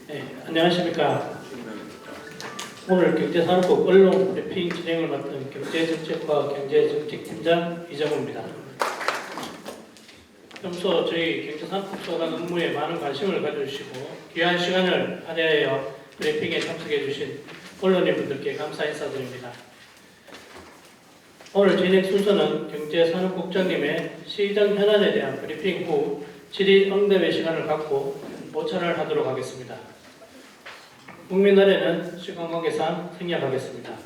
네, 안녕하십니까. 오늘 경제산업국 언론 브리핑 진행을 맡은 경제정책과 경제정책팀장 이정우입니다. 평소 저희 경제산업국 소관 업무에 많은 관심을 가져주시고 귀한 시간을 할애하여 브리핑에 참석해 주신 언론인분들께 감사 인사드립니다. 오늘 진행 순서는 경제산업국장님의 시정 현안에 대한 브리핑 후 질의 응답의 시간을 갖고 모찬을 하도록 하겠습니다. 국민의례는 시간 관계상 생략하겠습니다.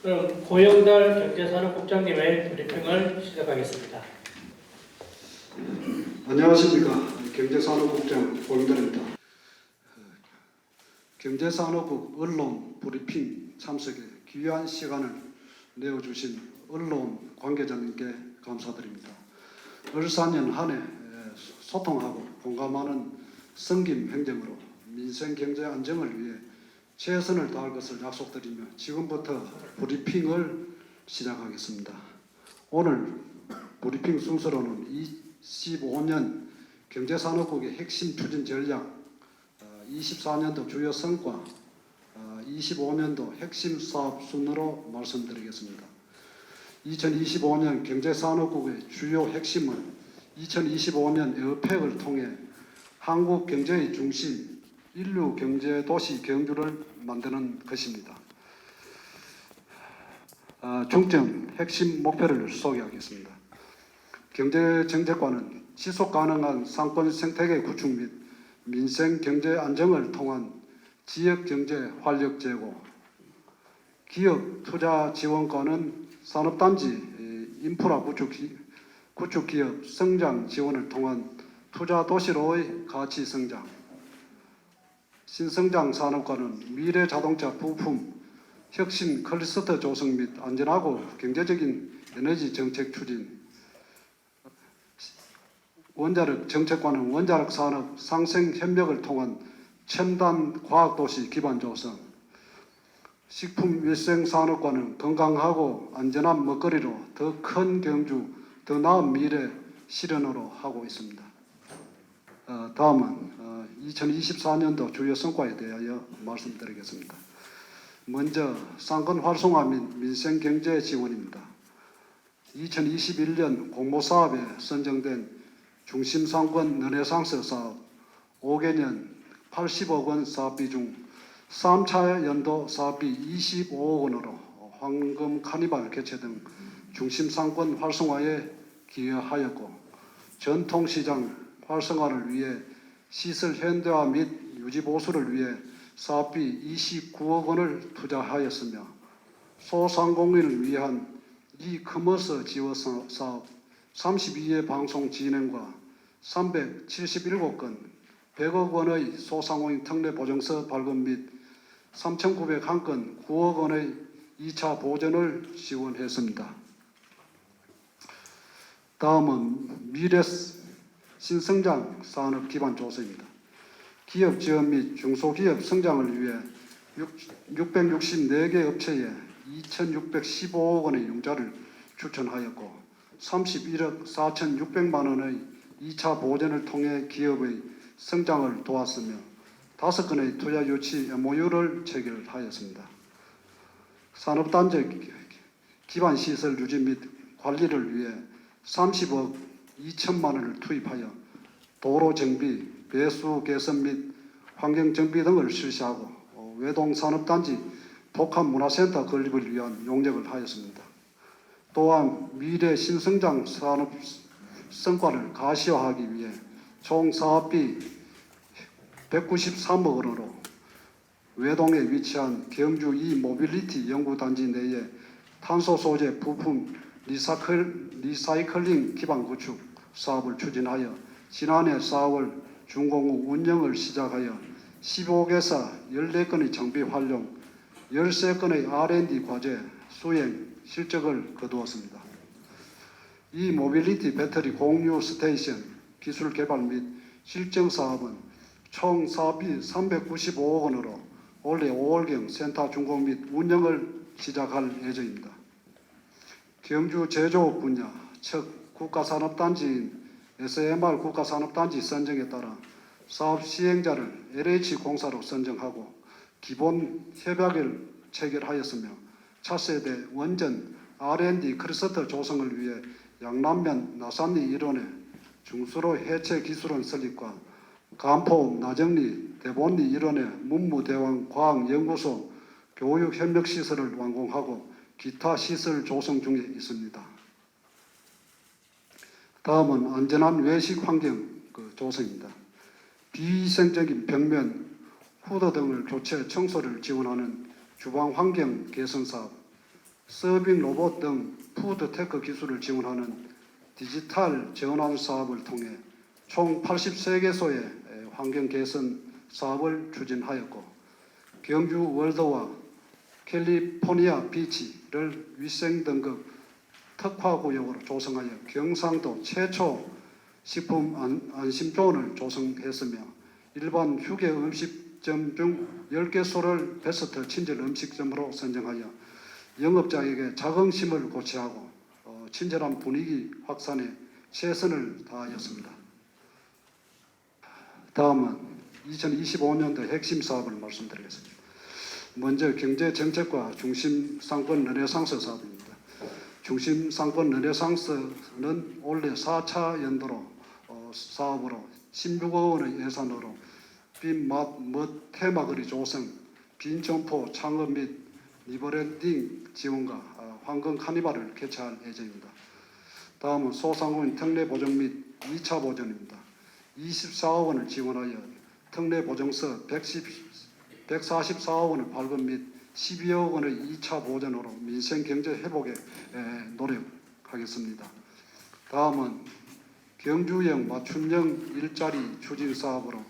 그럼 고영달 경제산업국장님의 브리핑을 시작하겠습니다. 안녕하십니까. 경제산업국장 고영달입니다. 경제산업국 언론 브리핑 참석에 귀한 시간을 내어주신 언론 관계자님께 감사드립니다. 을사년 한 해 소통하고 공감하는 성김 행정으로 민생 경제 안정을 위해 최선을 다할 것을 약속드리며 지금부터 브리핑을 시작하겠습니다. 오늘 브리핑 순서로는 25년 경제산업국의 핵심 추진 전략, 24년도 주요 성과, 25년도 핵심 사업 순으로 말씀드리겠습니다. 2025년 경제산업국의 주요 핵심은 2025년 에어팩을 통해 한국 경제의 중심, 인류 경제 도시 경주를 만드는 것입니다. 중점 핵심 목표를 소개하겠습니다. 경제정책과는 지속가능한 상권 생태계 구축 및 민생 경제 안정을 통한 지역 경제 활력 제고, 기업 투자 지원과는 산업단지 인프라 구축 기업 성장 지원을 통한 투자 도시로의 가치 성장, 신성장 산업과는 미래 자동차 부품 혁신 클러스터 조성 및 안전하고 경제적인 에너지 정책 추진, 원자력 정책과는 원자력 산업 상생 협력을 통한 첨단 과학도시 기반 조성, 식품위생산업과는 건강하고 안전한 먹거리로 더 큰 경주, 더 나은 미래 실현으로 하고 있습니다. 다음은 2024년도 주요 성과에 대하여 말씀드리겠습니다. 먼저 상권 활성화 및 민생 경제 지원입니다. 2021년 공모사업에 선정된 중심상권 르네상스 사업 5개년 80억 원 사업비 중 3차 연도 사업비 25억 원으로 황금 카니발 개최 등 중심상권 활성화에 기여하였고, 전통시장 활성화를 위해 시설 현대화 및 유지 보수를 위해 사업비 29억 원을 투자하였으며, 소상공인을 위한 이커머스 지원 사업 32회 방송 진행과 377건 100억 원의 소상공인 특례 보증서 발급 및 3,901건 9억 원의 2차 보전을 지원했습니다. 다음은 미래 신성장 산업 기반 조성입니다. 기업 지원 및 중소기업 성장을 위해 664개 업체에 2,615억 원의 융자를 추천하였고, 31억 4,600만 원의 2차 보전을 통해 기업의 성장을 도왔으며 5건의 투자 유치 MOU를 체결하였습니다. 산업단지 기반시설 유지 및 관리를 위해 30억 2천만 원을 투입하여 도로 정비, 배수 개선 및 환경 정비 등을 실시하고 외동산업단지 복합문화센터 건립을 위한 용역을 하였습니다. 또한 미래 신성장 산업 성과를 가시화하기 위해 총 사업비 193억 원으로 외동에 위치한 경주 모빌리티 연구단지 내에 탄소 소재 부품 리사이클링 기반 구축 사업을 추진하여 지난해 4월 준공 후 운영을 시작하여 15개사 14건의 장비 활용, 13건의 R&D 과제 수행 실적을 거두었습니다. 이 모빌리티 배터리 공유 스테이션 기술 개발 및 실증 사업은 총 사업비 395억 원으로 올해 5월경 센터 준공 및 운영을 시작할 예정입니다. 경주 제조업 분야, 즉 국가산업단지인 SMR 국가산업단지 선정에 따라 사업 시행자를 LH공사로 선정하고 기본 협약을 체결하였으며 차세대 원전 R&D 클러스터 조성을 위해 양남면 나산리 일원의 중수로 해체 기술원 설립과 간포 나정리 대본리 일원의 문무대왕 과학연구소 교육협력시설을 완공하고 기타 시설 조성 중에 있습니다. 다음은 안전한 외식 환경 조성입니다. 비위생적인 벽면, 후드 등을 교체, 청소를 지원하는 주방 환경 개선 사업, 서빙 로봇 등 푸드테크 기술을 지원하는 디지털 전환 사업을 통해 총 83개소의 환경 개선 사업을 추진하였고, 경주 월드와 캘리포니아 비치를 위생 등급 특화구역으로 조성하여 경상도 최초 식품 안심존을 조성했으며 일반 휴게 음식점 중 10개소를 베스트 친절 음식점으로 선정하여 영업자에게 자긍심을 고취하고 친절한 분위기 확산에 최선을 다하였습니다. 다음은 2025년도 핵심 사업을 말씀드리겠습니다. 먼저 경제정책과 중심상권 르네상스 사업입니다. 중심상권 르네상스는 올해 4차 연도로 사업으로 16억 원의 예산으로 빈맛 테마거리 조성, 빈점포 창업 및 리브랜딩 지원과 황금 카니발을 개최할 예정입니다. 다음은 소상공인 특례 보정 및 2차 보전입니다. 24억 원을 지원하여 특례 보정서 144억 원을 발급 및 12억 원의 2차 보전으로 민생 경제 회복에 노력하겠습니다. 다음은 경주형 맞춤형 일자리 추진 사업으로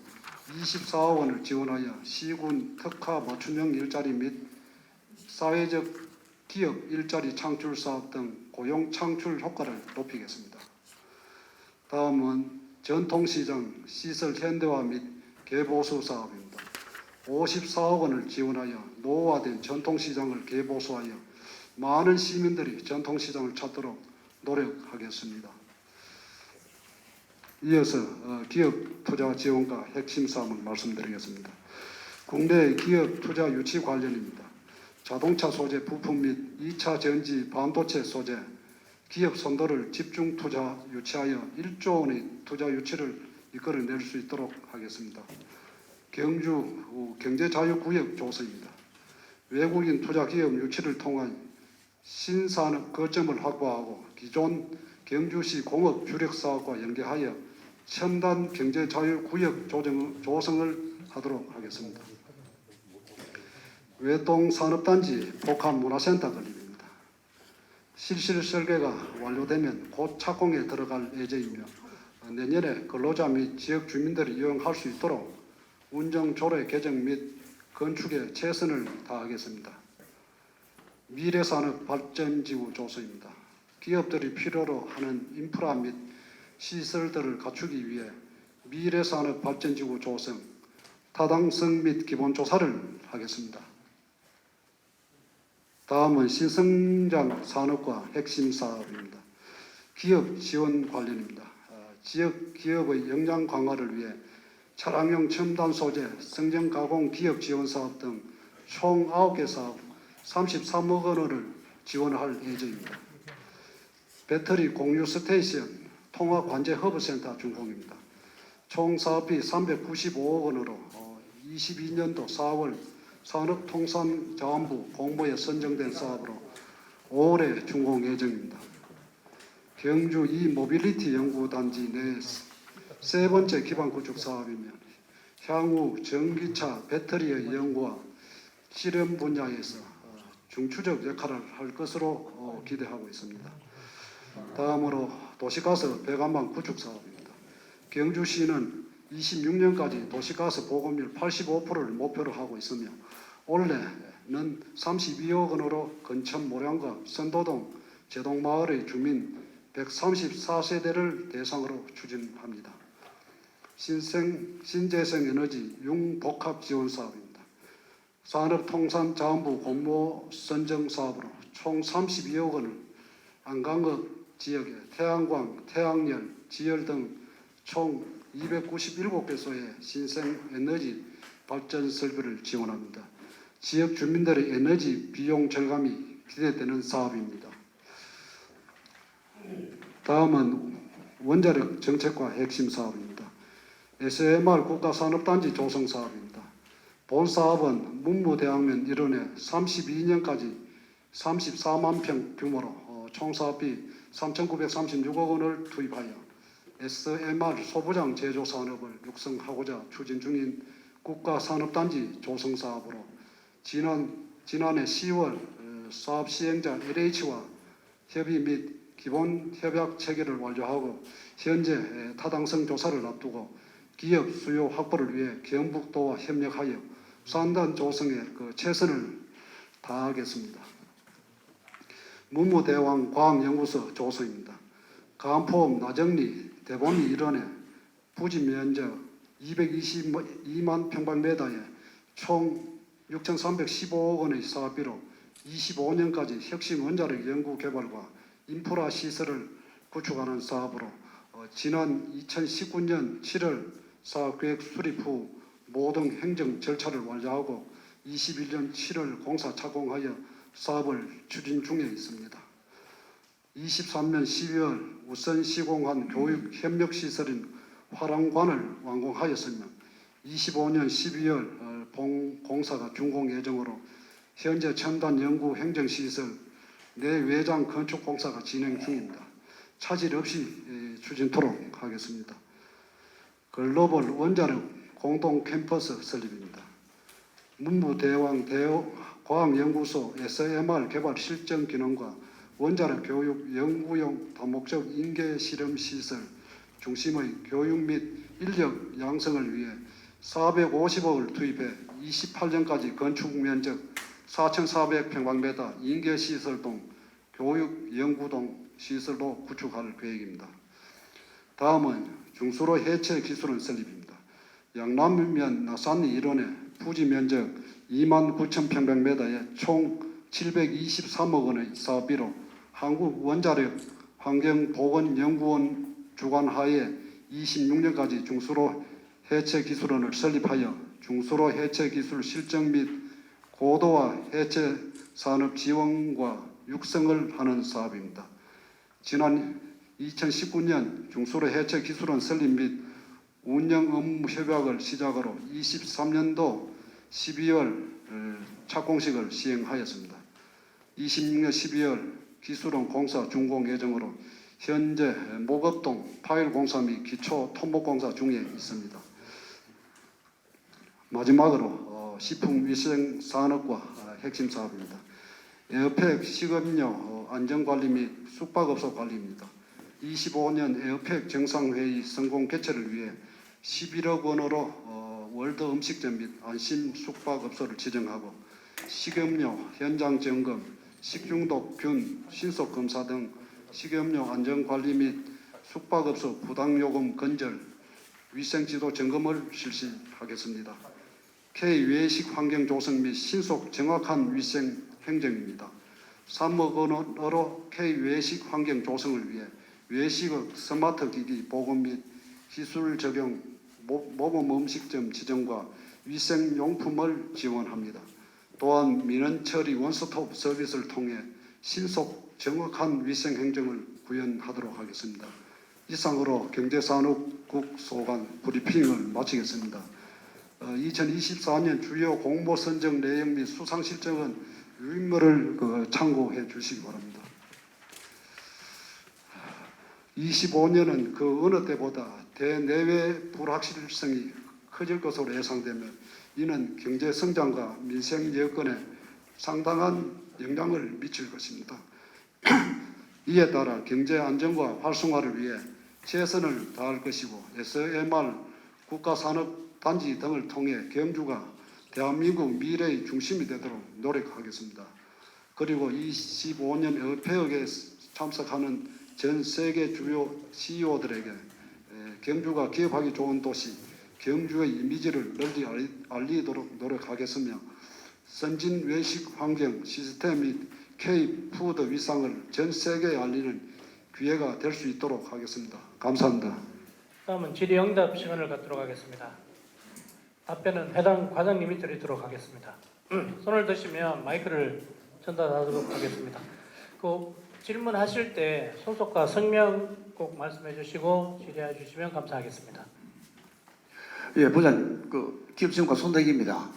24억 원을 지원하여 시군 특화 맞춤형 일자리 및 사회적 기업 일자리 창출 사업 등 고용 창출 효과를 높이겠습니다. 다음은 전통시장 시설 현대화 및 개보수 사업입니다. 54억 원을 지원하여 노후화된 전통시장을 개보수하여 많은 시민들이 전통시장을 찾도록 노력하겠습니다. 이어서 기업 투자 지원과 핵심 사항을 말씀드리겠습니다. 국내 기업 투자 유치 관련입니다. 자동차 소재 부품 및 2차 전지 반도체 소재 기업 선도를 집중 투자 유치하여 1조 원의 투자 유치를 이끌어낼 수 있도록 하겠습니다. 경주 경제자유구역 조성입니다. 외국인 투자 기업 유치를 통한 신산업 거점을 확보하고 기존 경주시 공업 주력 사업과 연계하여 첨단 경제자유구역 조성을 하도록 하겠습니다. 외동산업단지 복합문화센터 건립입니다. 실실 설계가 완료되면 곧 착공에 들어갈 예정이며 내년에 근로자 및 지역 주민들이 이용할 수 있도록 운정 조례 개정 및 건축에 최선을 다하겠습니다. 미래산업 발전지구 조성입니다. 기업들이 필요로 하는 인프라 및 시설들을 갖추기 위해 미래산업 발전지구 조성, 타당성 및 기본조사를 하겠습니다. 다음은 신성장 산업과 핵심 사업입니다. 기업 지원 관련입니다. 지역 기업의 역량 강화를 위해 차량용 첨단 소재, 성장 가공 기업 지원 사업 등 총 9개 사업 33억 원을 지원할 예정입니다. 배터리 공유 스테이션, 통합 관제 허브센터 준공입니다. 총 사업비 395억 원으로 22년도 4월 산업통상자원부 공모에 선정된 사업으로 5월에 준공 예정입니다. 경주 이모빌리티 연구단지 내 세 번째 기반 구축 사업이며 향후 전기차 배터리의 연구와 실험 분야에서 중추적 역할을 할 것으로 기대하고 있습니다. 다음으로 도시가스 배관망 구축 사업입니다. 경주시는 26년까지 도시가스 보급률 85%를 목표로 하고 있으며 올해는 32억 원으로 근천 모량과 선도동 제동마을의 주민 134세대를 대상으로 추진합니다. 신재생 에너지 융복합 지원 사업입니다. 산업통상자원부 공모 선정 사업으로 총 32억 원을 안강읍 지역에 태양광, 태양열, 지열 등 총 297개소의 신생 에너지 발전 설비를 지원합니다. 지역 주민들의 에너지 비용 절감이 기대되는 사업입니다. 다음은 원자력 정책과 핵심 사업입니다. SMR 국가산업단지 조성 사업입니다. 본 사업은 문무대학면 일원에 32년까지 34만 평 규모로 총 사업비 3,936억 원을 투입하여 SMR 소부장 제조 산업을 육성하고자 추진 중인 국가산업단지 조성 사업으로 지난해 10월 사업 시행자 LH와 협의 및 기본 협약 체결을 완료하고 현재 타당성 조사를 앞두고 기업 수요 확보를 위해 경북도와 협력하여 산단 조성에 최선을 다하겠습니다. 문무대왕 과학연구소 조성입니다. 간포읍 나정리 대보미 일원에 부지 면적 222만 평방미터에 총 6,315억 원의 사업비로 25년까지 혁신 원자력 연구 개발과 인프라 시설을 구축하는 사업으로 지난 2019년 7월 사업계획 수립 후 모든 행정 절차를 완료하고 21년 7월 공사 착공하여 사업을 추진 중에 있습니다. 23년 12월 우선 시공한 교육 협력 시설인 화랑관을 완공하였으며 25년 12월 공사가 준공 예정으로 현재 첨단 연구 행정 시설 내외장 건축 공사가 진행 중입니다. 차질 없이 추진토록 하겠습니다. 글로벌 원자력 공동 캠퍼스 설립입니다. 문무대왕 과학연구소 SMR 개발 실정 기능과 원자력 교육 연구용 다목적 인계 실험 시설 중심의 교육 및 인력 양성을 위해 450억을 투입해 28년까지 건축 면적 4,400평방미터 인계 시설동 교육 연구동 시설도 구축할 계획입니다. 다음은 중수로 해체 기술원 설립입니다. 양남면 나산리 일원에 부지 면적 29,000평방미터에 총 723억 원의 사업비로 한국원자력 환경보건연구원 주관하에 26년까지 중수로 해체 기술원을 설립하여 중수로 해체 기술 실증 및 고도화 해체 산업 지원과 육성을 하는 사업입니다. 지난 2019년 중수로 해체 기술원 설립 및 운영 업무 협약을 시작으로 23년도 12월 착공식을 시행하였습니다. 26년 12월 기술원 공사 준공 예정으로 현재 목업동 파일 공사 및 기초 토목 공사 중에 있습니다. 마지막으로 식품위생산업과 핵심 사업입니다. 에어팩 식음료 안전관리 및 숙박업소 관리입니다. 25년 에어팩 정상회의 성공 개최를 위해 11억 원으로 월드 음식점 및 안심 숙박업소를 지정하고 식음료 현장 점검, 식중독 균 신속 검사 등 식음료 안전관리 및 숙박업소 부당요금 건절, 위생지도 점검을 실시하겠습니다. K 외식 환경 조성 및 신속 정확한 위생 행정입니다. 3억 원으로 K 외식 환경 조성을 위해 외식업 스마트 기기 보건 및 기술 적용 모범 음식점 지정과 위생용품을 지원합니다. 또한 민원 처리 원스톱 서비스를 통해 신속 정확한 위생 행정을 구현하도록 하겠습니다. 이상으로 경제산업국 소관 브리핑을 마치겠습니다. 2024년 주요 공모 선정 내용 및 수상 실적은 유인물을 참고해 주시기 바랍니다. 25년은 그 어느 때보다 대내외 불확실성이 커질 것으로 예상되며 이는 경제 성장과 민생 여건에 상당한 영향을 미칠 것입니다. 이에 따라 경제 안정과 활성화를 위해 최선을 다할 것이고 SMR 국가산업단지 등을 통해 경주가 대한민국 미래의 중심이 되도록 노력하겠습니다. 그리고 25년 에어페어에 참석하는 전 세계 주요 CEO들에게 경주가 기업하기 좋은 도시, 경주의 이미지를 널리 알리도록 노력하겠으며 선진 외식 환경 시스템 및 K 푸드 위상을 전 세계에 알리는 기회가 될 수 있도록 하겠습니다. 감사합니다. 다음은 질의응답 시간을 갖도록 하겠습니다. 답변은 해당 과장님이 드리도록 하겠습니다. 손을 드시면 마이크를 전달하도록 하겠습니다. 그 질문하실 때 소속과 성명 꼭 말씀해 주시고 질의해 주시면 감사하겠습니다. 예, 부장님, 기업지원과 손대기입니다.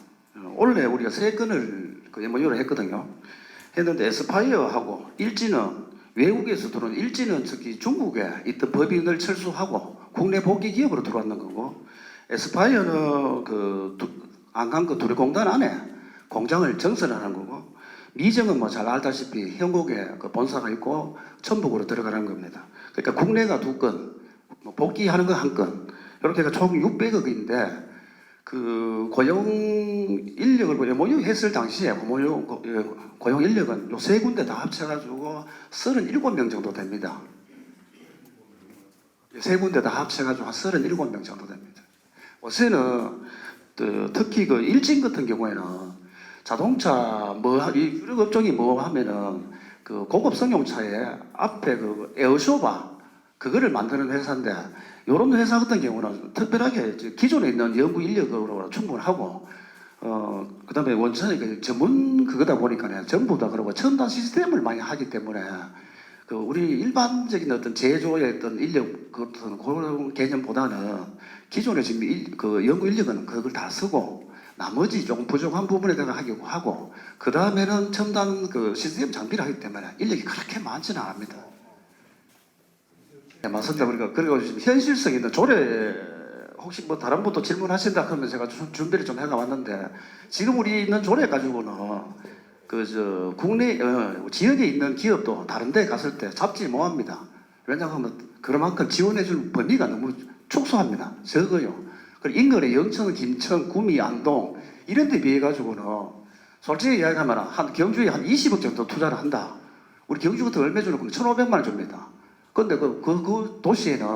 원래 우리가 세 건을 MOU를 했거든요. 했는데 에스파이어하고 일지는 외국에서 들어온 일지는 특히 중국에 있던 법인을 철수하고 국내 복귀 기업으로 들어왔는 거고, 에스파이어는 안강 두레공단 안에 공장을 정선하는 거고, 미정은 뭐 잘 알다시피 현곡에 본사가 있고 천북으로 들어가는 겁니다. 그러니까 국내가 2건, 복귀하는 거 1건, 이렇게 해서 총 600억인데 고용 인력을 MOU 했을 당시에 고용 인력은 요 세 군데 다 합쳐가지고 37명 정도 됩니다. 세 군데 다 합쳐가지고 한 37명 정도 됩니다. 요새는 특히 일진 같은 경우에는 자동차 이 유력 업종이 뭐 하면은 고급 승용차에 앞에 에어쇼바 그거를 만드는 회사인데, 이런 회사 같은 경우는 특별하게 기존에 있는 연구 인력으로 충분하고, 그다음에 원천이 전문 그거다 보니까 전부 다 그러고 첨단 시스템을 많이 하기 때문에 우리 일반적인 어떤 제조의 어떤 인력 그런 개념보다는 기존에 지금 연구 인력은 그걸 다 쓰고 나머지 조금 부족한 부분에다가 하기도 하고, 그 다음에는 첨단 시스템 장비를 하기 때문에 인력이 그렇게 많지는 않습니다. 네, 맞습니다. 그리고 지금 현실성 있는 조례 혹시 뭐 다른 분도 질문하신다 그러면 제가 준비를 좀 해가 왔는데, 지금 우리 있는 조례 가지고는 국내 지역에 있는 기업도 다른 데 갔을 때 잡지 못합니다. 왜냐하면 그만큼 지원해줄 범위가 너무 축소합니다. 적어요. 그리고 인근의 영천, 김천, 구미, 안동 이런 데 비해 가지고는 솔직히 이야기하면 경주에 한 20억 정도 투자를 한다. 우리 경주 같은 얼마 주는 건 1,500만 원 줍니다. 근데 그 도시에는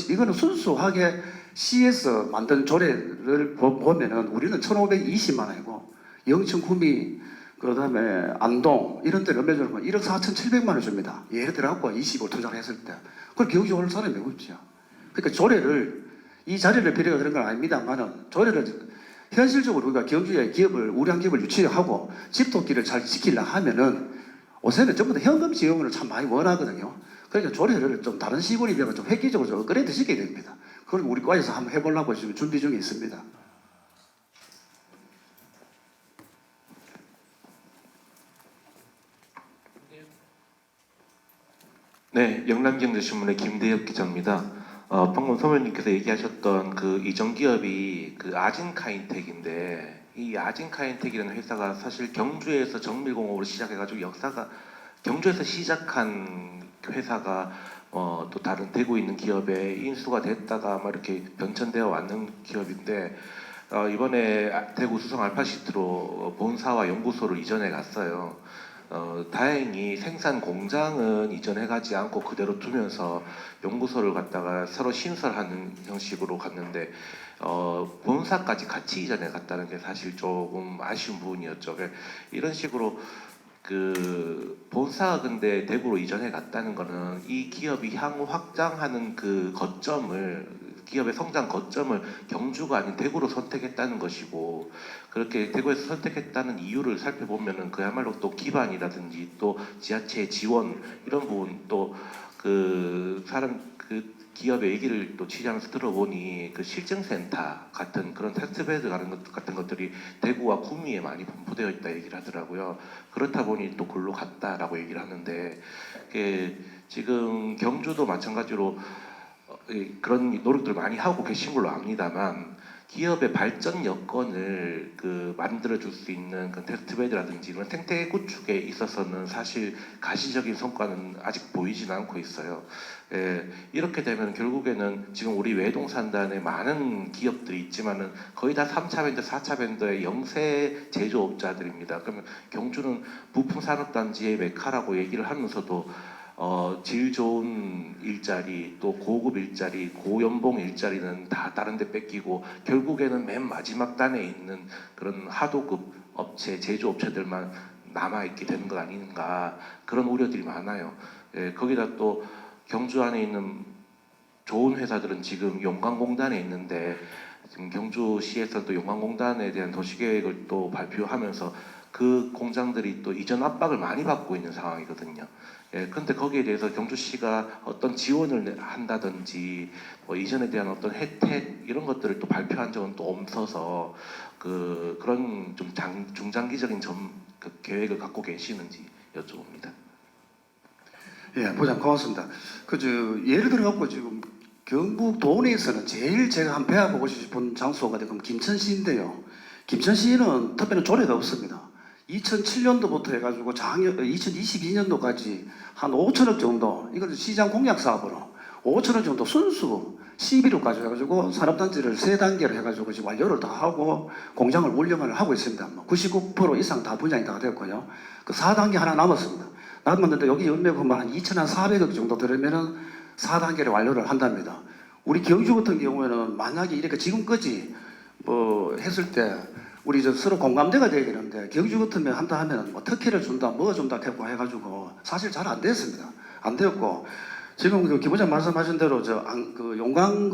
이거는 순수하게 시에서 만든 조례를 보면은 우리는 1,520만 원이고, 영천, 구미, 그 다음에 안동 이런 데는 얼마 주는 건 1억 4,700만 원 줍니다. 예를 들어갖고 20억 투자를 했을 때. 그걸 경주 올 사람이 몇 없죠. 그러니까 조례를, 이 자리를 필요가 그런 건 아닙니다만은, 조례를 현실적으로 우리가 경주에 우량 기업을 유치하고 집토끼를 잘 지키려 하면은 요새는 전부 다 현금 지원을 참 많이 원하거든요. 그러니까 조례를 좀 다른 시골이 되면 좀 획기적으로 좀 업그레이드 시켜야 됩니다. 그걸 우리 과에서 한번 해보려고 지금 준비 중에 있습니다. 네, 영남경제신문의 김대엽 기자입니다. 방금 소장님께서 얘기하셨던 이전 기업이 아진카인텍인데, 이 아진카인텍이라는 회사가 사실 경주에서 정밀공업으로 시작해가지고 역사가 경주에서 시작한 회사가 또 다른 대구에 있는 기업에 인수가 됐다가 이렇게 변천되어 왔는 기업인데, 이번에 대구 수성 알파시티로 본사와 연구소를 이전해 갔어요. 다행히 생산 공장은 이전해가지 않고 그대로 두면서 연구소를 갖다가 서로 신설하는 형식으로 갔는데, 본사까지 같이 이전해 갔다는 게 사실 조금 아쉬운 부분이었죠. 이런 식으로 본사가 근데 대구로 이전해 갔다는 거는 이 기업이 향후 확장하는 기업의 성장 거점을 경주가 아닌 대구로 선택했다는 것이고, 그렇게 대구에서 선택했다는 이유를 살펴보면은 그야말로 또 기반이라든지 또 지자체 지원 이런 부분, 또 기업의 얘기를 또 취재하면서 들어보니 실증센터 같은 그런 테스트베드 같은 것들이 대구와 구미에 많이 분포되어 있다 얘기를 하더라고요. 그렇다 보니 또 글로 갔다라고 얘기를 하는데, 지금 경주도 마찬가지로 그런 노력들을 많이 하고 계신 걸로 압니다만, 기업의 발전 여건을 만들어줄 수 있는 테스트베드라든지 이런 생태 구축에 있어서는 사실 가시적인 성과는 아직 보이지는 않고 있어요. 이렇게 되면 결국에는 지금 우리 외동산단에 많은 기업들이 있지만은 거의 다 3차 밴드, 4차 밴드의 영세 제조업자들입니다. 그러면 경주는 부품 산업단지의 메카라고 얘기를 하면서도 질 좋은 일자리, 또 고급 일자리, 고연봉 일자리는 다 다른 데 뺏기고 결국에는 맨 마지막 단에 있는 그런 하도급 업체, 제조업체들만 남아있게 되는 것 아닌가, 그런 우려들이 많아요. 거기다 또 경주 안에 있는 좋은 회사들은 지금 용광공단에 있는데 지금 경주시에서 또 용광공단에 대한 도시계획을 또 발표하면서 그 공장들이 또 이전 압박을 많이 받고 있는 상황이거든요. 예, 그런데 거기에 대해서 경주시가 어떤 지원을 한다든지 뭐 이전에 대한 어떤 혜택 이런 것들을 또 발표한 적은 또 없어서 그런 좀 중장기적인 그 계획을 갖고 계시는지 여쭤봅니다. 예, 부장 고맙습니다. 예를 들어 갖고 지금 경북 도내에서는 제일 제가 한번 배워보고 싶은 장소가 지금 김천시인데요. 김천시는 특별히 조례가 없습니다. 2007년도부터 해가지고 2022년도까지 한 5천억 정도, 이걸 시장 공약 사업으로 5천억 정도 순수 11호까지 해가지고 산업단지를 3단계로 해가지고 지금 완료를 다 하고 공장을 운영을 하고 있습니다. 99% 이상 다 분양이 다 됐고요. 그 4단계 하나 남았습니다. 남았는데 여기 연매금만 한 2,400억 정도 들으면은 4단계를 완료를 한답니다. 우리 경주 같은 경우에는 만약에 이렇게 지금까지 뭐 했을 때 우리 서로 공감대가 돼야 되는데 경주 같으면 한다 하면 뭐 특혜를 준다, 뭐 준다 해가지고 사실 잘 안 됐습니다. 안 되었고 지금 그 기부장 말씀하신 대로 용광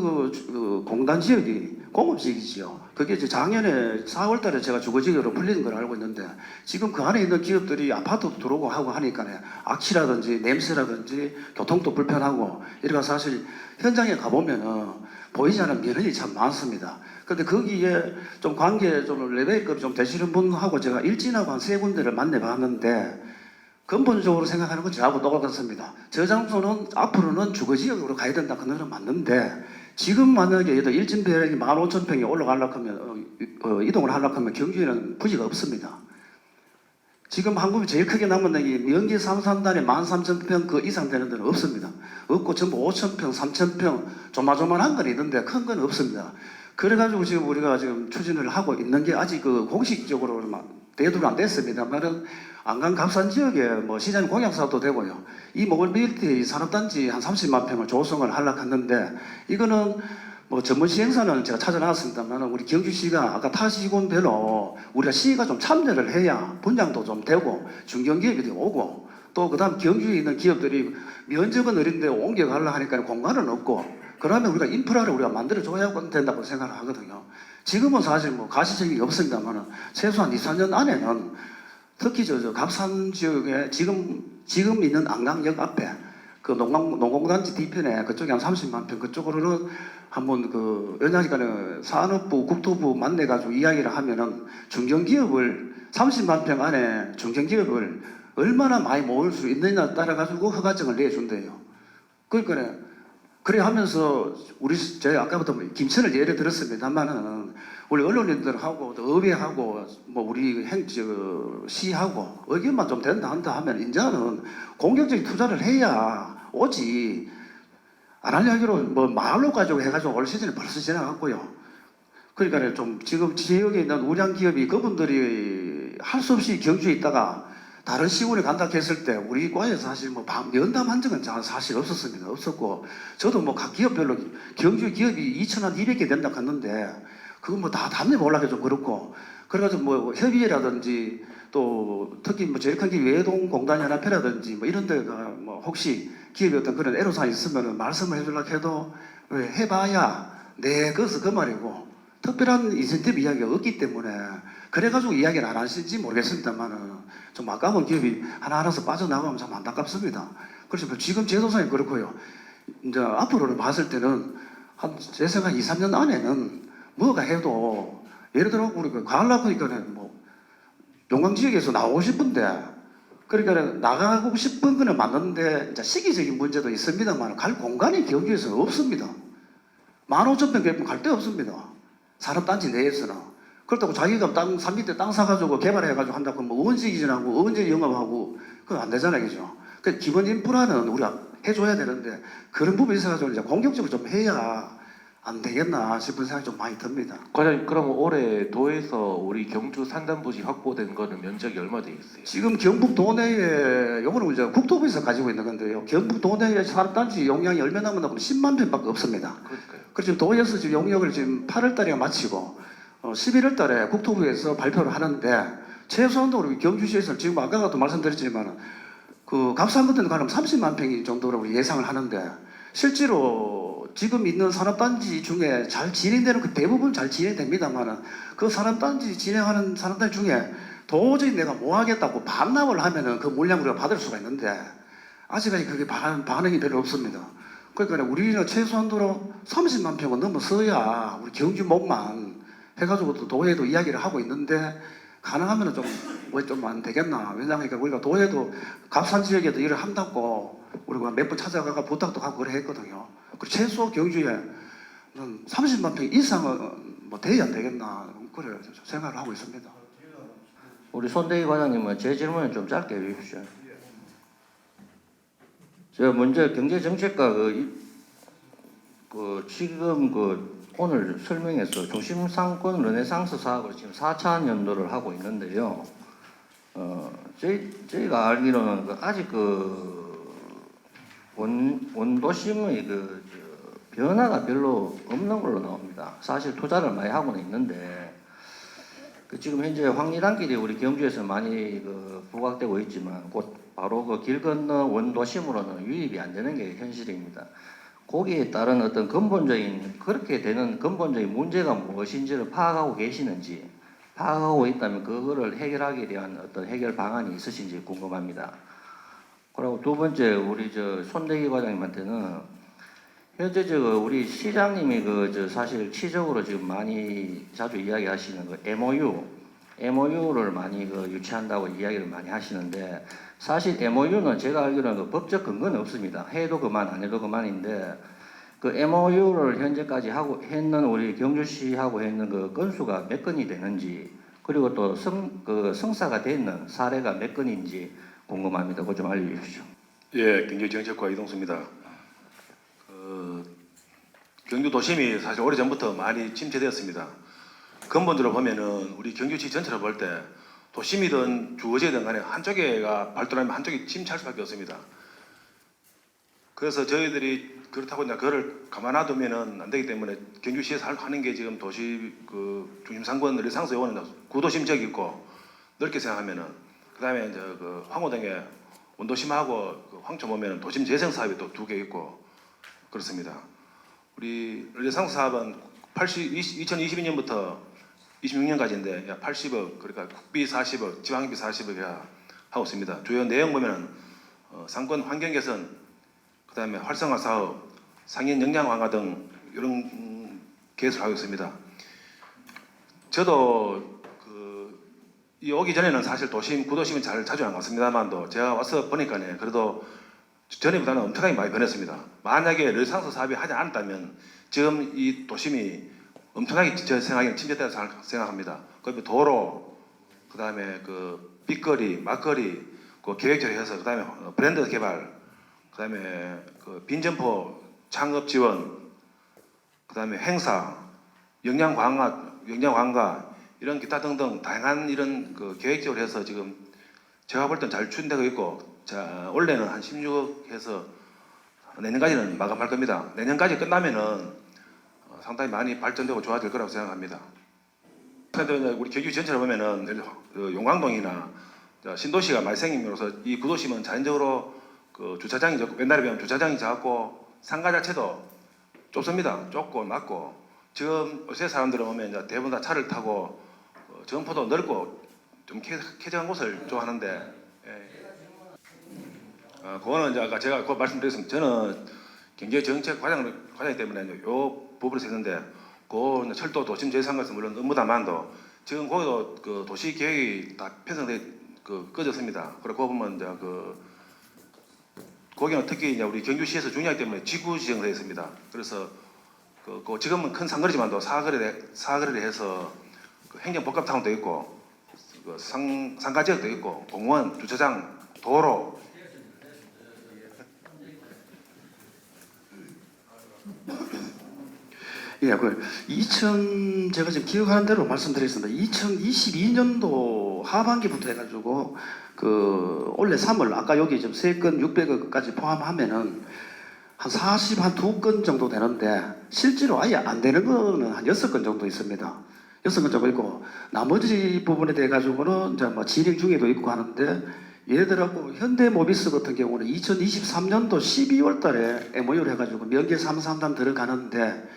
공단 지역이 공업지역이지요. 그게 이제 작년에 4월달에 제가 주거지역으로 풀리는 걸 알고 있는데 지금 그 안에 있는 기업들이 아파트도 들어오고 하고 하니까 악취라든지 냄새라든지 교통도 불편하고 이래가 사실 현장에 가보면은 보이지 않는 면허이 참 많습니다. 근데 거기에 좀 관계 좀 레벨급 좀 되시는 분하고 제가 일진하고 한 3군데를 만나봤는데 근본적으로 생각하는 건 저하고 똑같습니다. 저 장소는 앞으로는 주거지역으로 가야 된다. 그 말은 맞는데 지금 만약에 일진 배력이 15,000평이 올라가려고 하면 이동을 하려고 하면 경주에는 부지가 없습니다. 지금 한국이 제일 크게 남은 데이 명기 3산단에 13,000평 그 이상 되는 데는 없습니다. 없고 전부 5,000평, 3,000평 조마조만한 건 있는데 큰 건 없습니다. 그래가지고 지금 우리가 지금 추진을 하고 있는 게 아직 공식적으로 대두가 안 됐습니다만은 안강 갑산 지역에 뭐 시장 공약 사업도 되고요. 이 모빌리티 산업단지 한 30만 평을 조성을 하려고 했는데 이거는 뭐 전문 시행사는 제가 찾아놨습니다만 우리 경주시가 아까 타시군별로 우리가 시가 좀 참여를 해야 분양도 좀 되고 중견기업이 오고 또 그다음 경주에 있는 기업들이 면적은 어린데 옮겨가려 하니까 공간은 없고 그러면 우리가 인프라를 우리가 만들어줘야 된다고 생각을 하거든요. 지금은 사실 뭐 가시적이 없습니다만 최소한 2, 3년 안에는 특히 갑산 지역에 지금 있는 안강역 앞에 그 농공단지 뒤편에 그쪽에 한 30만 평 그쪽으로는 한번 연장시간에 산업부, 국토부 만나가지고 이야기를 하면은 중견기업을 30만 평 안에 중견기업을 얼마나 많이 모을 수 있느냐에 따라가지고 허가증을 내준대요. 그러니까 그래 하면서 제가 아까부터 김천을 예를 들었습니다만은 우리 언론인들하고 또 의회하고 뭐 우리 시하고 의견만 좀 된다 한다 하면 이제는 공격적인 투자를 해야 오지 안 하려기로 뭐 말로 가지고 해가지고 올 시즌이 벌써 지나갔고요. 그러니까 좀 지금 지역에 있는 우량 기업이 그분들이 할 수 없이 경주에 있다가 다른 시군에 간다 했을 때 우리 과에서 사실 뭐 면담한 적은 사실 없었습니다. 없었고 저도 뭐 각 기업별로 경주 기업이 2,200개 된다 했는데 그거 뭐 다 답례 몰라게 좀 그렇고 그래가지고 뭐 협의회라든지 또 특히 뭐 제일 큰 게 외동공단연합회라든지 뭐 이런 데가 뭐 혹시 기업이 어떤 그런 애로사항이 있으면 말씀을 해주려고 해도 왜 해봐야 그것은 그 말이고 특별한 인센티브 이야기가 없기 때문에 그래가지고 이야기를 안 하시는지 모르겠습니다만은 좀 아까운 기업이 하나하나서 빠져나가면 참 안타깝습니다. 그래서 지금 제도상이 그렇고요. 이제 앞으로는 봤을 때는 제 생각 2, 3년 안에는 뭐가 해도 예를 들어 우리가 가려고 하니까는 뭐 용광 지역에서 나오고 싶은데 그러니까 나가고 싶은 거는 맞는데 이제 시기적인 문제도 있습니다만 갈 공간이 경주에서는 없습니다. 15,000평 개면 갈 데 없습니다. 산업단지 내에서는. 그렇다고 자기가 산 밑에 땅 사가지고 개발해가지고 한다고 뭐 언제 이전하고 언제 영업하고 그건 안 되잖아요. 그죠? 그 기본 인프라는 우리가 해줘야 되는데 그런 부분에 있어가지고 이제 공격적으로 좀 해야 안 되겠나 싶은 생각이 좀 많이 듭니다. 과장님, 그럼 올해 도에서 우리 경주 산단부지 확보된 거는 면적이 얼마 돼 있어요? 지금 경북 도내에 요거는 이제 국토부에서 가지고 있는 건데요. 경북 도내에 산업단지 용량이 얼마나 남았나 10만 평밖에 없습니다. 그러니까요. 그래서 지금 도에서 지금 용역을 지금 8월달에 마치고 11월달에 국토부에서 발표를 하는데 최소한도 우리 경주시에서 지금 아까도 말씀드렸지만 그 값싼 것들은 가면 30만 평 정도라고 예상을 하는데 실제로 지금 있는 산업단지 중에 잘 진행되는 그 대부분 잘 진행됩니다만은 그 산업단지 진행하는 산업단지 중에 도저히 내가 못 하겠다고 반납을 하면은 그 물량 우리가 받을 수가 있는데 아직까지 그게 반응이 별로 없습니다. 그러니까 우리는 최소한도로 30만 평은 넘어서야 우리 경주 몸만 해가지고 또 도에도 이야기를 하고 있는데 가능하면 좀 안 되겠나. 왜냐하면 우리가 도에도 값싼 지역에도 일을 한다고 우리가 몇 번 찾아가가 부탁도 하고 그래 했거든요. 그리고 최소 경주에 30만 평 이상은 뭐 돼야 안 되겠나. 그래 생각을 하고 있습니다. 우리 손대기 과장님은 제 질문을 좀 짧게 해주십시오. 제가 먼저 경제정책과 지금 오늘 설명에서 중심상권 르네상스 사업을 지금 4차 연도를 하고 있는데요. 저희가 알기로는 아직 원도심의 변화가 별로 없는 걸로 나옵니다. 사실 투자를 많이 하고는 있는데 지금 현재 황리단길이 우리 경주에서 많이 부각되고 있지만 곧 바로 길 건너 원도심으로는 유입이 안 되는 게 현실입니다. 거기에 따른 어떤 그렇게 되는 근본적인 문제가 무엇인지를 파악하고 계시는지, 파악하고 있다면 그거를 해결하기 위한 어떤 해결 방안이 있으신지 궁금합니다. 그리고 두 번째, 우리 손대기 과장님한테는 현재 우리 시장님이 사실 치적으로 지금 많이 자주 이야기하시는 MOU를 많이 유치한다고 이야기를 많이 하시는데 사실 MOU는 제가 알기로는 법적 근거는 없습니다. 해도 그만 안 해도 그만인데 MOU를 현재까지 했는 우리 경주시하고 했는 건수가 몇 건이 되는지 그리고 또 성사가 되는 사례가 몇 건인지 궁금합니다. 그거 좀 알려주십시오. 예, 경제정책과 이동수입니다. 경주 도심이 사실 오래전부터 많이 침체되었습니다. 근본적으로 보면은 우리 경주시 전체로 볼 때 도심이든 주거지든 간에 한쪽에가 발달하면 한쪽이 침체할 수밖에 없습니다. 그래서 저희들이 그렇다고 이제 그거를 가만놔두면은 안 되기 때문에 경주시에서 하는 게 지금 도시 중심상권 르네상스에 오는 구도심 지역이 있고 넓게 생각하면은 그다음에 이제 황호동에 원도심하고 황초 보면은 도심 재생 사업이 또 2개 있고 그렇습니다. 우리 르네상스 사업은 2022년부터 26년까지인데 80억, 그러니까 국비 40억, 지방비 40억 하고 있습니다. 주요 내용 보면은 상권 환경 개선, 그다음에 활성화 사업, 상인 역량 완화 등 이런 계획을 하고 있습니다. 저도 이 오기 전에는 사실 구도심은 자주 안 갔습니다만도 제가 와서 보니까요, 그래도 전에보다는 엄청나게 많이 변했습니다. 만약에 르네상스 사업이 하지 않았다면 지금 이 도심이 엄청나게 제 생각에는 침체됐다고 생각합니다. 그 도로, 그 다음에 빗거리, 막거리, 계획적으로 해서, 그 다음에 브랜드 개발, 그 다음에 빈점포 창업 지원, 그 다음에 행사, 역량 강화, 이런 기타 등등 다양한 이런 계획적으로 해서 지금 제가 볼 땐 잘 추진되고 있고, 자, 원래는 한 16억 해서 내년까지는 마감할 겁니다. 내년까지 끝나면은 상당히 많이 발전되고 좋아질 거라고 생각합니다. 우리 경주 전체를 보면은 용광동이나 신도시가 많이 생김으로써 이 구도심은 자연적으로 주차장이 적고, 옛날에 비하면 주차장이 작고 상가 자체도 좁습니다. 좁고 낮고 지금 요새 사람들은 보면 이제 대부분 다 차를 타고 점포도 넓고 좀 쾌적한 곳을 좋아하는데, 그거는 이제 아까 제가 그 말씀드렸습니다. 저는 경제정책 과장 때문에 요 부분에서 했는데, 철도 도심 재생에서 물론 업무다만도 지금 거기도 도시 계획이 다 편성돼 꺼졌습니다. 그리고 그 보면 이제 거기는 특히 이제 우리 경주시에서 중요하기 때문에 지구 지정되어 있습니다. 그래서 지금은 큰 상거리지만도 사거리를 해서 행정복합타운도 있고 상가지역도 있고 공원, 주차장, 도로. 예, 제가 지금 기억하는 대로 말씀드리겠습니다. 2022년도 하반기부터 해가지고 올해 3월 아까 여기 지금 3건 600억까지 포함하면은 한 2건 정도 되는데 실제로 아예 안 되는 거는 한 6건 정도 있습니다. 6건 정도 있고 나머지 부분에 대해 가지고는 이제 뭐 진행 중에도 있고 하는데 얘들하고 현대모비스 같은 경우는 2023년도 12월 달에 MOU를 해가지고 명계 333 들어가는데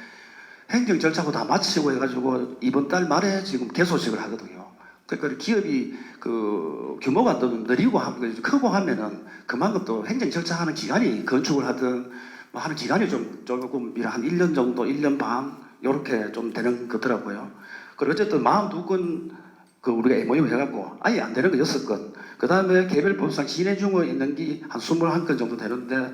행정 절차고 다 마치고 해가지고 이번 달 말에 지금 개소식을 하거든요. 그러니까 기업이 그 규모가 또 느리고 크고 하면은 그만큼 또 행정 절차하는 기간이 건축을 하든 뭐 하는 기간이 좀 조금 한 1년 정도, 1년 반 이렇게 좀 되는 거더라고요. 그리고 어쨌든 42건 그 우리가 MOU 해갖고 아예 안 되는 거 6건. 그 다음에 개별법상 진행 중에 있는 게 한 21건 정도 되는데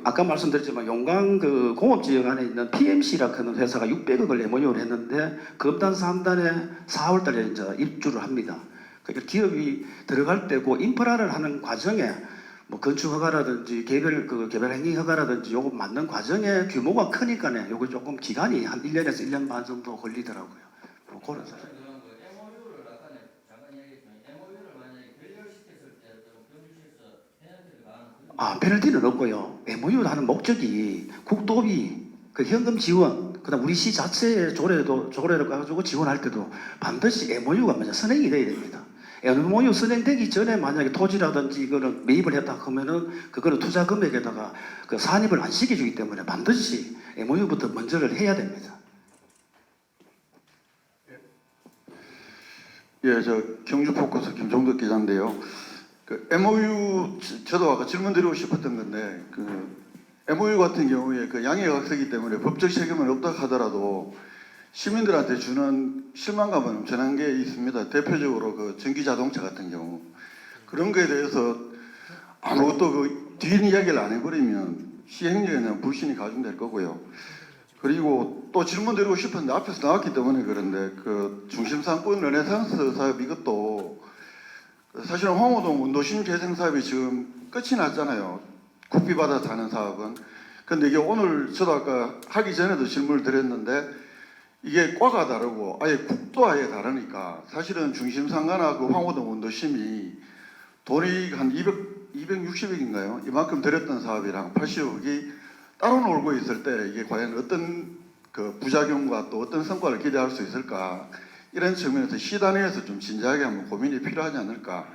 아까 말씀드렸지만 용강 그 공업지역 안에 있는 PMC라고 하는 회사가 600억을 MOU를 했는데 검단 3단에 4월달에 이제 입주를 합니다. 그러니까 기업이 들어갈 때고 인프라를 하는 과정에 뭐 건축 허가라든지 개별 행위 허가라든지 요거 맞는 과정에 규모가 크니까네 요거 조금 기간이 한 1년에서 1년 반 정도 걸리더라고요. 뭐 그런 사람. 페널티는 없고요. MOU 하는 목적이 국도비, 그 현금 지원, 그다음 우리 시 자체의 조례를 가지고 지원할 때도 반드시 MOU가 먼저 선행이 돼야 됩니다. MOU 선행되기 전에 만약에 토지라든지 이거는 매입을 했다 하면은 그거는 투자 금액에다가 그 산입을 안 시켜주기 때문에 반드시 MOU부터 먼저를 해야 됩니다. 예, 저 경주 포커스 김종덕 기자인데요. 그 MOU 저도 아까 질문 드리고 싶었던 건데 그 MOU 같은 경우에 그 양해각서이기 때문에 법적 책임은 없다 하더라도 시민들한테 주는 실망감은 엄청난 게 있습니다. 대표적으로 그 전기 자동차 같은 경우 그런 거에 대해서 아무것도 그 뒷이야기를 안 해버리면 시행령에 대한 불신이 가중될 거고요. 그리고 또 질문 드리고 싶은데 앞에서 나왔기 때문에 그런데 그 중심상권 르네상스 사업 이것도 사실은 황호동 운도심 재생 사업이 지금 끝이 났잖아요. 국비받아서 하는 사업은. 근데 이게 오늘 저도 아까 하기 전에도 질문을 드렸는데 이게 과가 다르고 아예 국도 아예 다르니까 사실은 중심상가나 그 황호동 운도심이 돈이 한 260억인가요? 이만큼 들였던 사업이랑 80억이 따로 놀고 있을 때 이게 과연 어떤 그 부작용과 또 어떤 성과를 기대할 수 있을까 이런 측면에서 시 단위에서 좀 진지하게 한번 고민이 필요하지 않을까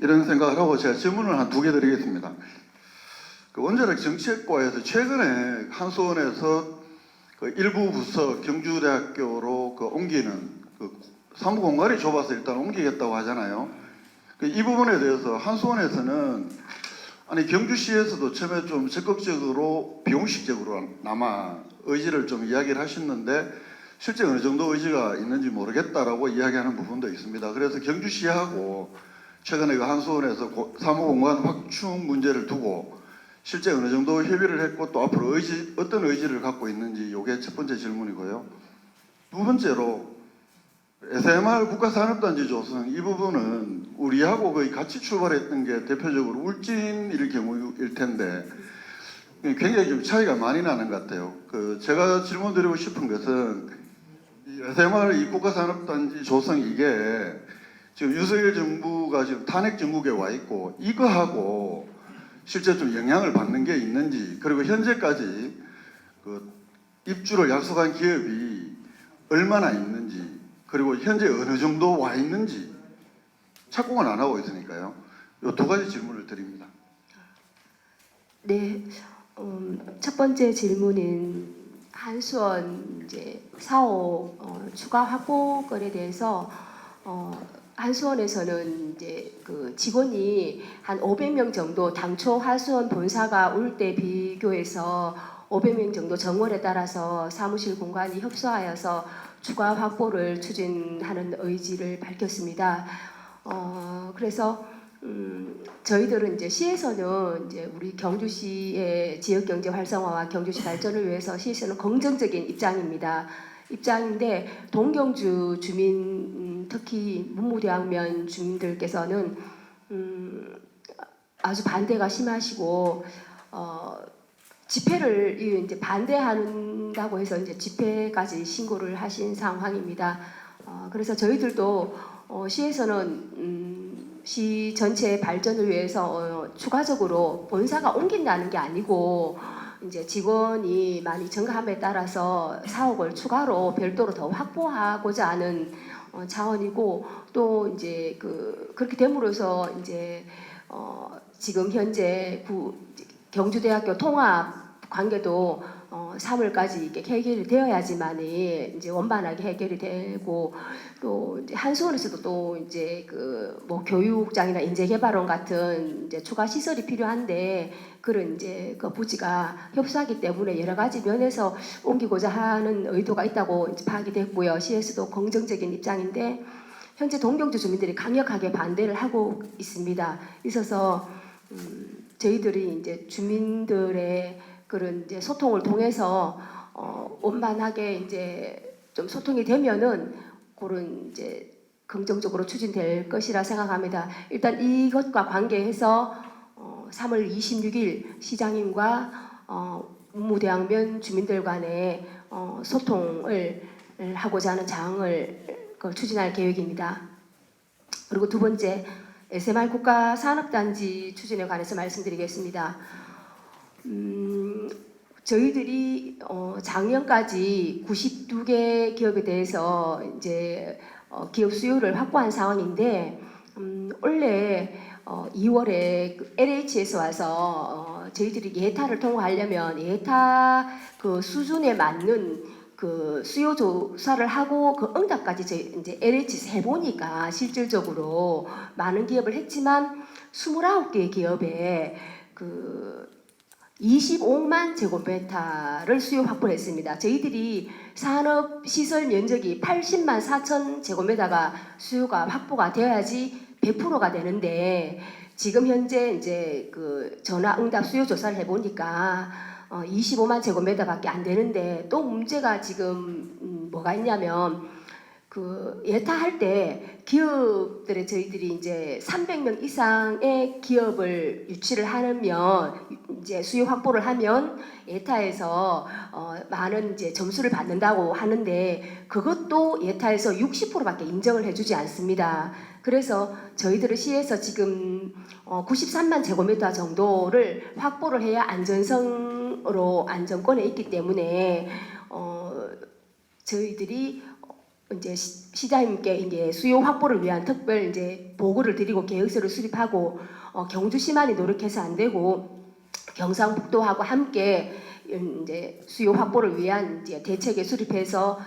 이런 생각을 하고 제가 질문을 한 2개 드리겠습니다. 그 원자력 정책과에서 최근에 한수원에서 그 일부 부서 경주대학교로 그 옮기는 그 사무 공간이 좁아서 일단 옮기겠다고 하잖아요. 이 부분에 대해서 한수원에서는 아니 경주시에서도 처음에 좀 적극적으로 비공식적으로 남아 의지를 좀 이야기를 하셨는데 실제 어느 정도 의지가 있는지 모르겠다라고 이야기하는 부분도 있습니다. 그래서 경주시하고 최근에 그 한수원에서 사무공간 확충 문제를 두고 실제 어느 정도 협의를 했고 또 앞으로 어떤 의지를 갖고 있는지 이게 첫 번째 질문이고요. 두 번째로 SMR 국가산업단지 조성 이 부분은 우리하고 거의 같이 출발했던 게 대표적으로 울진일 경우일 텐데 굉장히 좀 차이가 많이 나는 것 같아요. 그 제가 질문드리고 싶은 것은 이 SMR 이 국가산업단지 조성 이게 지금 윤석열 정부가 지금 탄핵 정국에 와 있고 이거하고 실제 좀 영향을 받는 게 있는지 그리고 현재까지 그 입주를 약속한 기업이 얼마나 있는지 그리고 현재 어느 정도 와 있는지 착공을 안 하고 있으니까요. 이 2가지 질문을 드립니다. 네, 첫 번째 질문은 한수원 이제 4호 추가 확보건에 대해서 한수원에서는 이제 그 직원이 한 500명 정도 당초 한수원 본사가 올 때 비교해서 500명 정도 정원에 따라서 사무실 공간이 협소하여서 추가 확보를 추진하는 의지를 밝혔습니다. 그래서 저희들은 이제 시에서는 이제 우리 경주시의 지역 경제 활성화와 경주시 발전을 위해서 시에서는 긍정적인 입장인데 동경주 주민 특히 문무대학면 주민들께서는 아주 반대가 심하시고 집회를 이제 반대한다고 해서 이제 집회까지 신고를 하신 상황입니다. 그래서 저희들도 시에서는 시 전체 발전을 위해서 추가적으로 본사가 옮긴다는 게 아니고 이제 직원이 많이 증가함에 따라서 사옥을 추가로 별도로 더 확보하고자 하는 차원이고 또 이제 그렇게 됨으로써 이제 지금 현재 경주대학교 통합 관계도 3월까지 이렇게 해결이 되어야지만이 이제 원만하게 해결이 되고 또 이제 한수원에서도 또 이제 뭐 교육장이나 인재개발원 같은 이제 추가 시설이 필요한데 그런 이제 그 부지가 협소하기 때문에 여러 가지 면에서 옮기고자 하는 의도가 있다고 이제 파악이 됐고요. 시에서도 긍정적인 입장인데 현재 동경주 주민들이 강력하게 반대를 하고 있습니다. 있어서 저희들이 이제 주민들의 그런 이제 소통을 통해서 원만하게 이제 좀 소통이 되면은 그런 이제 긍정적으로 추진될 것이라 생각합니다. 일단 이것과 관계해서 3월 26일 시장님과 문무대학면 주민들 간의 소통을 하고자 하는 장을 추진할 계획입니다. 그리고 두 번째 SMR 국가산업단지 추진에 관해서 말씀드리겠습니다. 저희들이 작년까지 92개 기업에 대해서 이제 기업 수요를 확보한 상황인데 원래 2월에 LH에서 와서 저희들이 예타를 통과하려면 예타 그 수준에 맞는 그 수요 조사를 하고 그 응답까지 이제 LH에서 해보니까 실질적으로 많은 기업을 했지만 29개 기업에 25만 제곱미터를 수요 확보를 했습니다. 저희들이 산업시설 면적이 80만 4천 제곱미터가 수요가 확보가 되어야지 100%가 되는데 지금 현재 이제 전화 응답 수요 조사를 해보니까 25만 제곱미터밖에 안 되는데 또 문제가 지금 뭐가 있냐면 예타할 때 기업들의 저희들이 이제 300명 이상의 기업을 유치를 하면 이제 수요 확보를 하면 예타에서 많은 이제 점수를 받는다고 하는데 그것도 예타에서 60%밖에 인정을 해주지 않습니다. 그래서 저희들의 시에서 지금 93만 제곱미터 정도를 확보를 해야 안전성으로 안정권에 있기 때문에 저희들이 이제 시장님께 이제 수요 확보를 위한 특별 이제 보고를 드리고 계획서를 수립하고 경주시만이 노력해서 안 되고 경상북도하고 함께 이제 수요 확보를 위한 이제 대책에 수립해서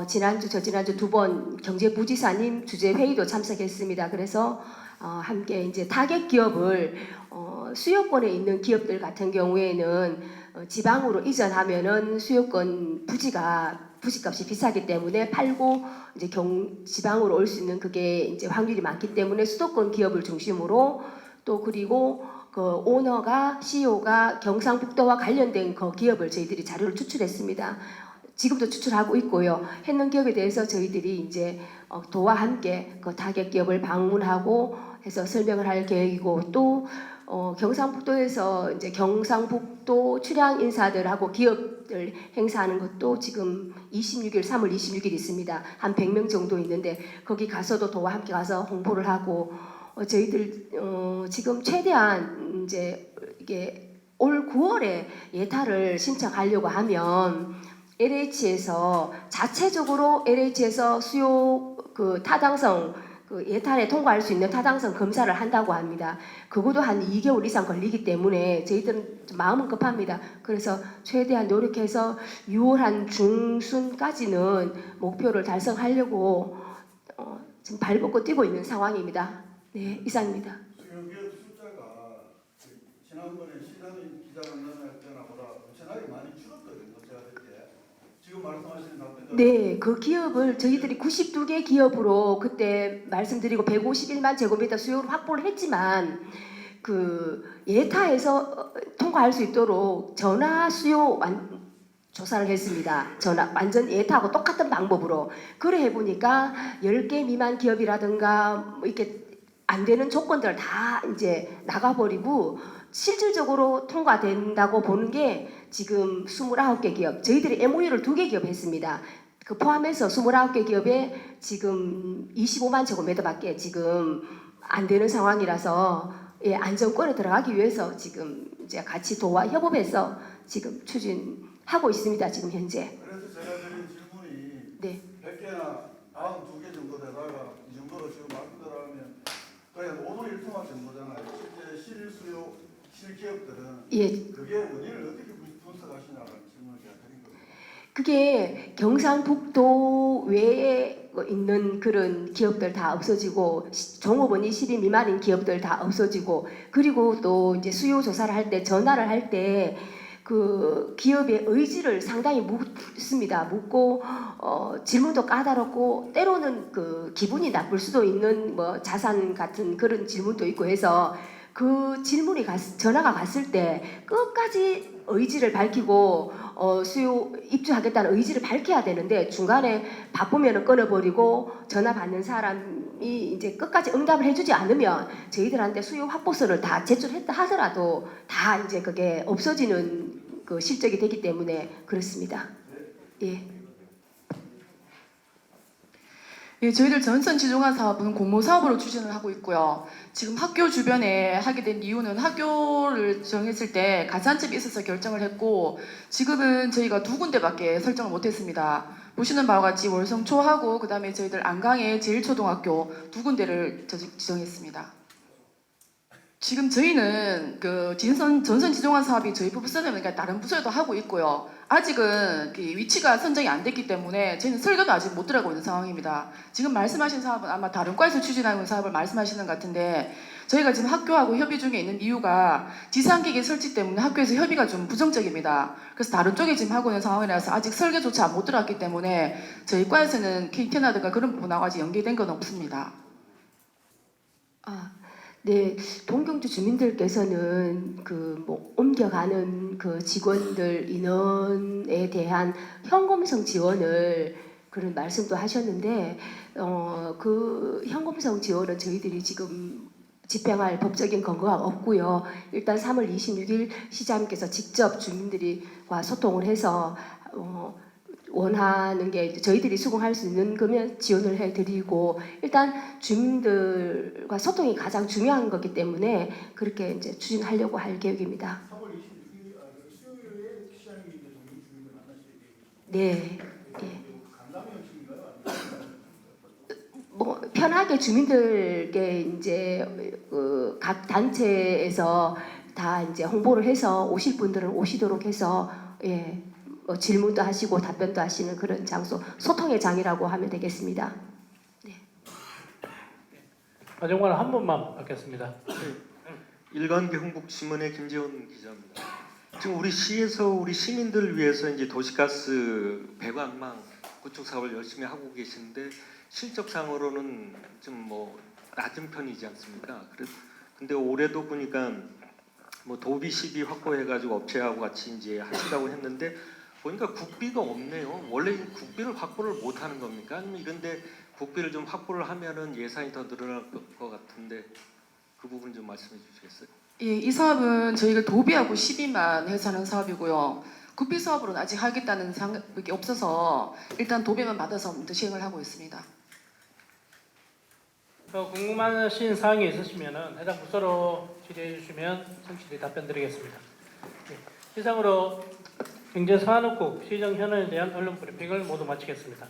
지난주 저지난주 두 번 경제부지사님 주재 회의도 참석했습니다. 그래서 함께 이제 타겟 기업을 수요권에 있는 기업들 같은 경우에는 지방으로 이전하면은 수요권 부지값이 비싸기 때문에 팔고 이제 지방으로 올 수 있는 그게 이제 확률이 많기 때문에 수도권 기업을 중심으로 또 그리고 오너가 CEO가 경상북도와 관련된 그 기업을 저희들이 자료를 추출했습니다. 지금도 추출하고 있고요. 했는 기업에 대해서 저희들이 이제 도와 함께 그 타겟 기업을 방문하고 해서 설명을 할 계획이고 또 경상북도에서 이제 경상북도 출향 인사들하고 기업들 행사하는 것도 지금 3월 26일 있습니다. 한 100명 정도 있는데 거기 가서도 도와 함께 가서 홍보를 하고 저희들 지금 최대한 이제 이게 올 9월에 예타를 신청하려고 하면 LH에서 자체적으로 LH에서 수요 타당성 예탄에 통과할 수 있는 타당성 검사를 한다고 합니다. 그것도 한 2개월 이상 걸리기 때문에 저희들은 좀 마음은 급합니다. 그래서 최대한 노력해서 6월 한 중순까지는 목표를 달성하려고 지금 발벗고 뛰고 있는 상황입니다. 네, 이상입니다. 수요기업 숫자가 지난번에 시장님 기자간담회 때나보다 엄청나게 많이 줄었거든요. 제가 그때 지금 말씀하시는 답변 네, 그 기업을 저희들이 92개 기업으로 그때 말씀드리고 151만 제곱미터 수요를 확보를 했지만 예타에서 통과할 수 있도록 전화 수요 조사를 했습니다. 완전 예타하고 똑같은 방법으로. 그래 해보니까 10개 미만 기업이라든가 뭐 이렇게 안 되는 조건들 다 이제 나가버리고 실질적으로 통과된다고 보는 게 지금 29개 기업, 저희들이 MOU를 2개 기업 했습니다. 그 포함해서 29개 기업에 지금 25만 제곱미터밖에 지금 안 되는 상황이라서 안정권에 들어가기 위해서 지금 이제 같이 도와 협업해서 지금 추진하고 있습니다. 지금 현재. 그래서 제가 드린 질문이 네. 100개나 92개 정도 되다가 예, 그게 원인을 어떻게 분석하시냐는 질문을 제가 드린 겁니다. 그게 경상북도 외에 있는 그런 기업들 다 없어지고 종업원이 10인 미만인 기업들 다 없어지고 그리고 또 이제 수요 조사를 할 때 전화를 할 때 그 기업의 의지를 상당히 묻습니다. 묻고 질문도 까다롭고 때로는 그 기분이 나쁠 수도 있는 뭐 자산 같은 그런 질문도 있고 해서 그 질문이 전화가 갔을 때 끝까지 의지를 밝히고 수요 입주하겠다는 의지를 밝혀야 되는데 중간에 바쁘면 끊어버리고 전화 받는 사람이 이제 끝까지 응답을 해주지 않으면 저희들한테 수요 확보서를 다 제출했다 하더라도 다 이제 그게 없어지는 그 실적이 되기 때문에 그렇습니다. 예. 예, 저희들 전선 지정화 사업은 공모 사업으로 추진을 하고 있고요. 지금 학교 주변에 하게 된 이유는 학교를 정했을 때 가산점이 있어서 결정을 했고 지금은 저희가 2군데밖에 설정을 못했습니다. 보시는 바와 같이 월성초하고 그 다음에 저희들 안강의 제일초등학교 2군데를 지정했습니다. 지금 저희는 그 전선 지정화 사업이 저희 부서는 그러니까 다른 부서에도 하고 있고요. 아직은 그 위치가 선정이 안 됐기 때문에 저희는 설계도 아직 못 들어가고 있는 상황입니다. 지금 말씀하신 사업은 아마 다른 과에서 추진하고 있는 사업을 말씀하시는 것 같은데 저희가 지금 학교하고 협의 중에 있는 이유가 지상기기 설치 때문에 학교에서 협의가 좀 부정적입니다. 그래서 다른 쪽에 지금 하고 있는 상황이라서 아직 설계조차 못 들어갔기 때문에 저희 과에서는 KT라든가 그런 부분하고 아직 연계된 건 없습니다. 네, 동경주 주민들께서는 그 뭐 옮겨가는 그 직원들 인원에 대한 현금성 지원을 그런 말씀도 하셨는데 그 현금성 지원은 저희들이 지금 집행할 법적인 근거가 없고요. 일단 3월 26일 시장님께서 직접 주민들과 소통을 해서 원하는 게 저희들이 수긍할 수 있는 거면 지원을 해드리고 일단 주민들과 소통이 가장 중요한 거기 때문에 그렇게 이제 추진하려고 할 계획입니다. 3월 26일 수요일에 시장님이 주민들 만나실 계획이죠? 네. 예. 간담회 형식인가요? 뭐 편하게 주민들께 이제 각 단체에서 다 이제 홍보를 해서 오실 분들은 오시도록 해서 예. 질문도 하시고 답변도 하시는 그런 장소, 소통의 장이라고 하면 되겠습니다. 네. 마지막으로 한 분만 받겠습니다. 일간 경북신문의 김재원 기자입니다. 지금 우리 시에서 우리 시민들을 위해서 이제 도시가스 배관망 구축 사업을 열심히 하고 계신데 실적상으로는 좀 뭐 낮은 편이지 않습니까? 근데 올해도 보니까 뭐 도비 시비 확보해가지고 업체하고 같이 이제 하신다고 했는데. 보니까 국비가 없네요. 원래 국비를 확보를 못 하는 겁니까? 아니면 이런데 국비를 좀 확보를 하면은 예산이 더 늘어날 것 같은데 그 부분 좀 말씀해 주시겠어요? 예, 이 사업은 저희가 도비하고 시비만 해서 하는 사업이고요. 국비 사업으로는 아직 하겠다는 생각이 없어서 일단 도비만 받아서 먼저 시행을 하고 있습니다. 궁금하신 사항이 있으시면 해당 부서로 질의해 주시면 성실히 답변 드리겠습니다. 이상으로 경제산업국 시정 현안에 대한 언론 브리핑을 모두 마치겠습니다.